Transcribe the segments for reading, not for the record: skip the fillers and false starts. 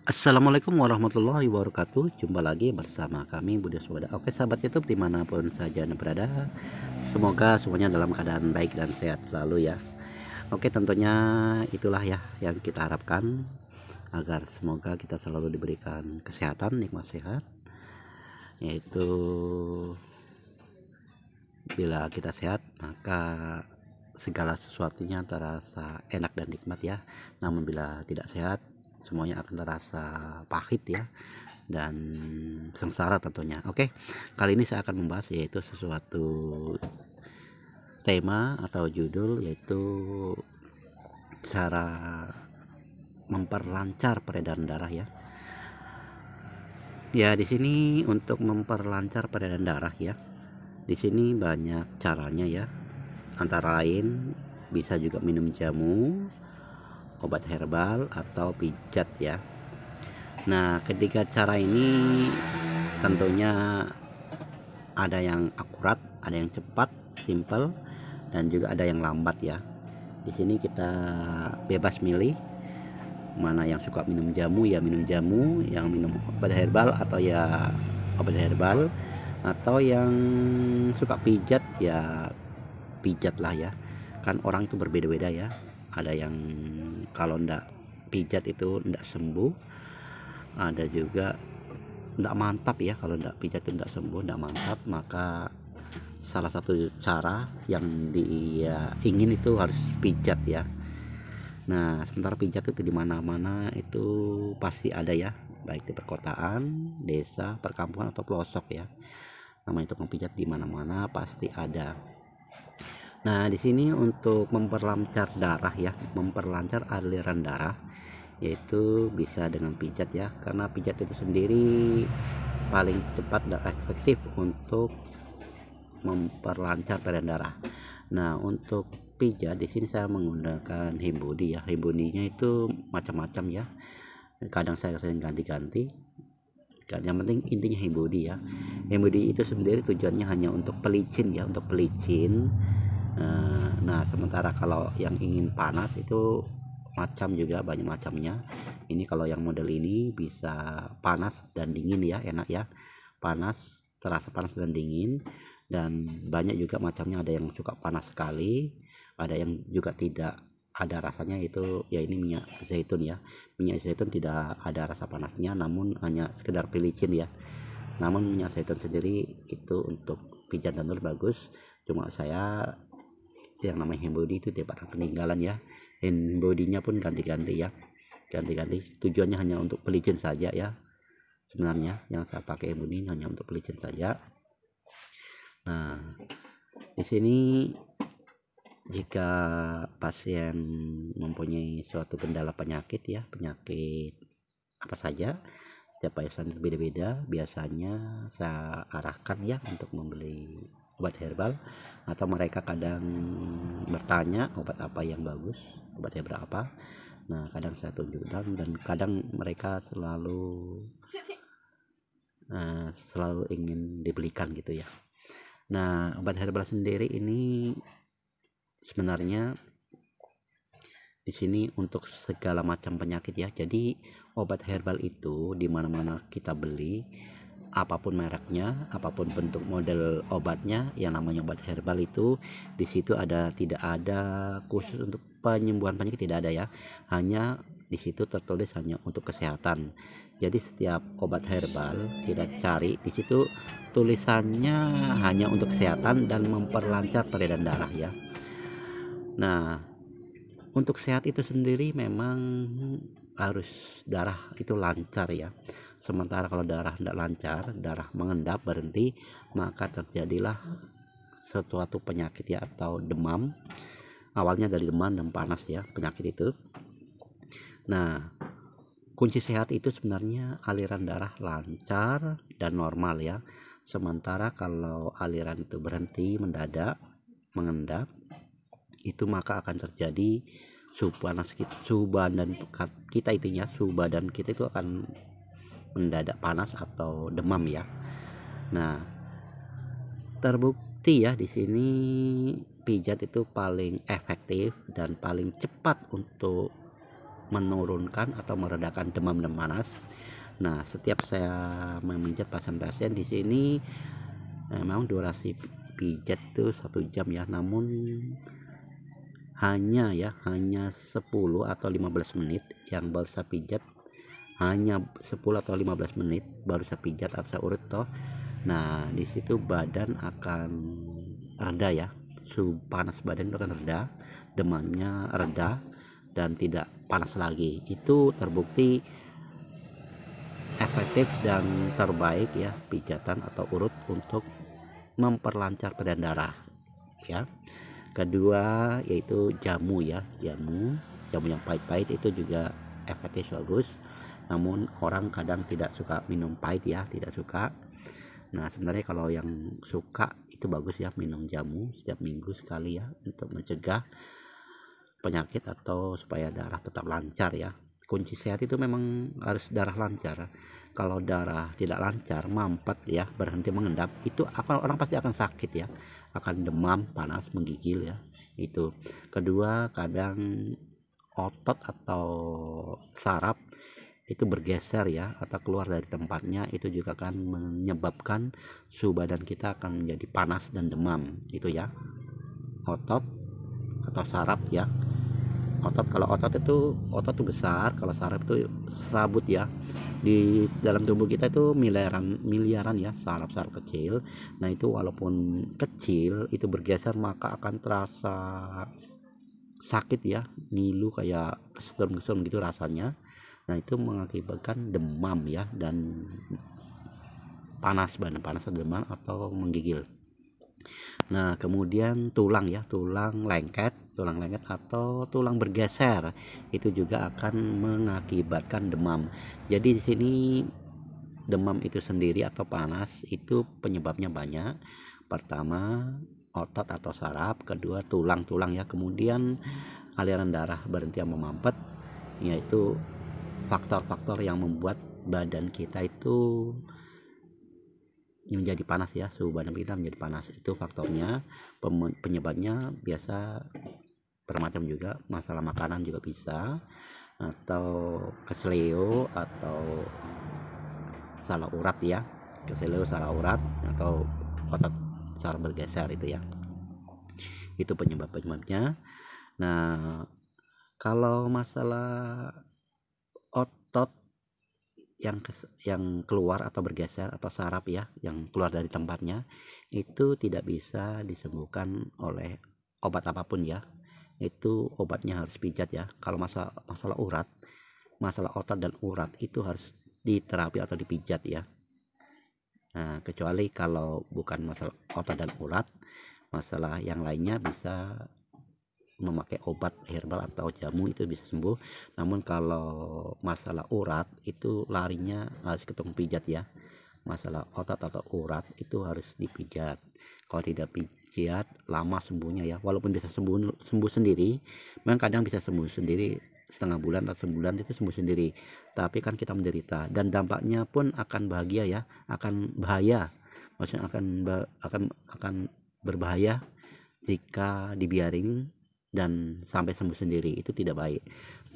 Assalamualaikum warahmatullahi wabarakatuh. Jumpa lagi bersama kami Budi Swada. Oke sahabat YouTube dimanapun saja Anda berada, semoga semuanya dalam keadaan baik dan sehat selalu ya. Oke, tentunya itulah ya yang kita harapkan, agar semoga kita selalu diberikan kesehatan, nikmat sehat, yaitu bila kita sehat maka segala sesuatunya terasa enak dan nikmat ya. Namun bila tidak sehat, semuanya akan terasa pahit ya, dan sengsara tentunya. Oke, kali ini saya akan membahas yaitu sesuatu tema atau judul, yaitu cara memperlancar peredaran darah ya. Ya, di sini untuk memperlancar peredaran darah ya, di sini banyak caranya ya. Antara lain bisa juga minum jamu, obat herbal, atau pijat ya. Nah, ketiga cara ini tentunya ada yang akurat, ada yang cepat, simple, dan juga ada yang lambat ya. Di sini kita bebas milih mana yang suka minum jamu ya minum jamu, yang minum obat herbal atau ya obat herbal, atau yang suka pijat ya pijat lah ya. Kan orang itu berbeda-beda ya. Ada yang kalau ndak pijat itu ndak sembuh, ada juga ndak mantap ya. Kalau ndak pijat itu ndak sembuh, ndak mantap, maka salah satu cara yang dia ingin itu harus pijat ya. Nah, sementara pijat itu di mana-mana itu pasti ada ya, baik di perkotaan, desa, perkampungan, atau pelosok ya. Namanya tukang pijat di mana-mana pasti ada. Nah, di sini untuk memperlancar darah ya, memperlancar aliran darah, yaitu bisa dengan pijat ya, karena pijat itu sendiri paling cepat dan efektif untuk memperlancar peredaran darah. Nah, untuk pijat di sini saya menggunakan Hembody ya. Hembody-nya itu macam-macam ya. Kadang saya sering ganti-ganti. Yang penting intinya Hembody ya. Hembody itu sendiri tujuannya hanya untuk pelicin ya, untuk pelicin. Nah, sementara kalau yang ingin panas itu macam juga banyak macamnya. Ini kalau yang model ini bisa panas dan dingin ya, enak ya. Panas, terasa panas dan dingin. Dan banyak juga macamnya, ada yang suka panas sekali, ada yang juga tidak ada rasanya, itu ya ini minyak zaitun ya. Minyak zaitun tidak ada rasa panasnya, namun hanya sekedar pelicin ya. Namun minyak zaitun sendiri itu untuk pijat dan bagus. Cuma saya yang namanya Hembody itu tidak pernah peninggalan ya. Hembody-nya pun ganti-ganti ya, ganti-ganti. Tujuannya hanya untuk pelicin saja ya. Sebenarnya yang saya pakai Hembody hanya untuk pelicin saja. Nah, di sini jika pasien mempunyai suatu kendala penyakit ya, penyakit apa saja, setiap pasien berbeda-beda, biasanya saya arahkan ya untuk membeli obat herbal, atau mereka kadang bertanya obat apa yang bagus, obat herbal apa. Nah, kadang saya tunjukkan, dan kadang mereka selalu ingin dibelikan gitu ya. Nah, obat herbal sendiri ini sebenarnya di sini untuk segala macam penyakit ya. Jadi obat herbal itu di mana-mana kita beli, apapun mereknya, apapun bentuk model obatnya, yang namanya obat herbal itu di situ tidak ada khusus untuk penyembuhan penyakit, tidak ada ya. Hanya di situ tertulis hanya untuk kesehatan. Jadi setiap obat herbal kita cari di situ tulisannya hanya untuk kesehatan dan memperlancar peredaran darah ya. Nah, untuk sehat itu sendiri memang harus darah itu lancar ya. Sementara kalau darah tidak lancar, darah mengendap berhenti, maka terjadilah suatu penyakit ya, atau demam. Awalnya dari demam dan panas ya penyakit itu. Nah, kunci sehat itu sebenarnya aliran darah lancar dan normal ya. Sementara kalau aliran itu berhenti mendadak, mengendap, itu maka akan terjadi suhu panas kita, suhu badan kita itunya, suhu badan kita itu akan mendadak panas atau demam ya. Nah, terbukti ya di sini pijat itu paling efektif dan paling cepat untuk menurunkan atau meredakan demam dan panas. Nah, setiap saya memijat pasien-pasien di sini memang durasi pijat itu 1 jam ya, namun hanya 10 atau 15 menit yang baru saya pijat, hanya 10 atau 15 menit baru saya pijat atau saya urut toh. Nah, di situ badan akan reda ya, suhu panas badan itu akan reda, demamnya reda dan tidak panas lagi. Itu terbukti efektif dan terbaik ya pijatan atau urut untuk memperlancar peredaran darah ya. Kedua yaitu jamu ya, jamu yang pahit-pahit itu juga efektif bagus, namun orang kadang tidak suka minum pahit ya, tidak suka. Nah, sebenarnya kalau yang suka itu bagus ya minum jamu setiap minggu sekali ya, untuk mencegah penyakit atau supaya darah tetap lancar ya. Kunci sehat itu memang harus darah lancar. Kalau darah tidak lancar, mampet ya, berhenti mengendap, itu orang pasti akan sakit ya, akan demam, panas, menggigil ya. Itu. Kedua, kadang otot atau saraf itu bergeser ya, atau keluar dari tempatnya, itu juga akan menyebabkan suhu badan kita akan menjadi panas dan demam. Itu ya, otot atau saraf ya. Kalau otot itu besar, kalau saraf itu serabut ya. Di dalam tubuh kita itu miliaran ya saraf-saraf kecil. Nah, itu walaupun kecil itu bergeser maka akan terasa sakit ya, ngilu kayak kesetrum-kesetrum gitu rasanya. Nah, itu mengakibatkan demam ya, dan panas, badan panas, demam atau menggigil. Nah, kemudian tulang ya, tulang lengket atau tulang bergeser itu juga akan mengakibatkan demam. Jadi di sini demam itu sendiri atau panas itu penyebabnya banyak. Pertama, otot atau saraf, kedua tulang ya, kemudian aliran darah berhenti memampet, yaitu faktor-faktor yang membuat badan kita itu menjadi panas ya, suhu badan kita menjadi panas. Itu faktornya. Penyebabnya biasa bermacam juga, masalah makanan juga bisa, atau keseleo atau salah urat ya, keseleo salah urat atau otot saraf bergeser itu ya. Itu penyebabnya. Nah, kalau masalah otot yang keluar atau bergeser atau saraf ya yang keluar dari tempatnya, itu tidak bisa disembuhkan oleh obat apapun ya. Itu obatnya harus pijat ya. Kalau masalah urat, masalah otot dan urat itu harus diterapi atau dipijat ya. Nah, kecuali kalau bukan masalah otot dan urat, masalah yang lainnya bisa memakai obat herbal atau jamu, itu bisa sembuh. Namun kalau masalah urat itu larinya harus ke tukang pijat ya. Masalah otot atau urat itu harus dipijat. Kalau tidak pijat lama sembuhnya ya, walaupun bisa sembuh sendiri, memang kadang bisa sembuh sendiri setengah bulan atau sebulan itu sembuh sendiri, tapi kan kita menderita dan dampaknya pun akan bahagia ya, akan bahaya, maksudnya akan berbahaya jika dibiarin dan sampai sembuh sendiri. Itu tidak baik.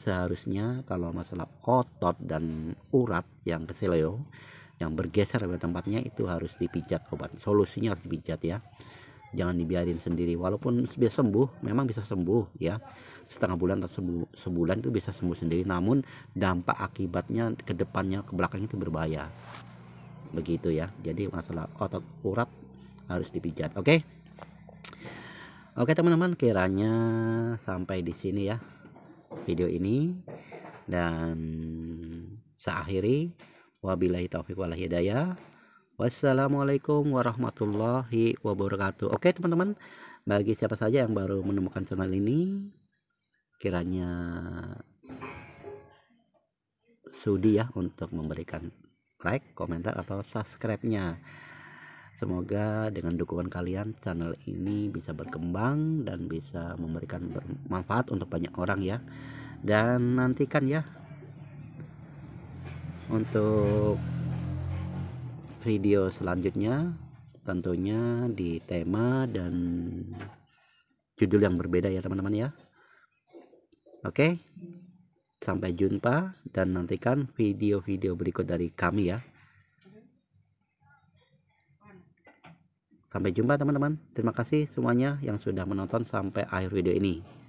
Seharusnya kalau masalah otot dan urat yang keseleo yang bergeser dari tempatnya itu harus dipijat, obat solusinya harus dipijat ya, jangan dibiarin sendiri. Walaupun bisa sembuh, memang bisa sembuh ya, setengah bulan atau sebulan itu bisa sembuh sendiri, namun dampak akibatnya ke depannya, ke belakangnya itu berbahaya. Begitu ya. Jadi masalah otot urat harus dipijat. Oke teman-teman, kiranya sampai di sini ya video ini, dan saya akhiri. Wabillahi taufiq wal hidayah. Wassalamualaikum warahmatullahi wabarakatuh. Oke teman-teman, bagi siapa saja yang baru menemukan channel ini, kiranya sudi ya untuk memberikan like, komentar atau subscribe-nya. Semoga dengan dukungan kalian channel ini bisa berkembang dan bisa memberikan bermanfaat untuk banyak orang ya. Dan nantikan ya untuk video selanjutnya, tentunya di tema dan judul yang berbeda ya teman-teman ya. Oke, Sampai jumpa dan nantikan video-video berikut dari kami ya. Sampai jumpa teman-teman. Terima kasih semuanya yang sudah menonton sampai akhir video ini.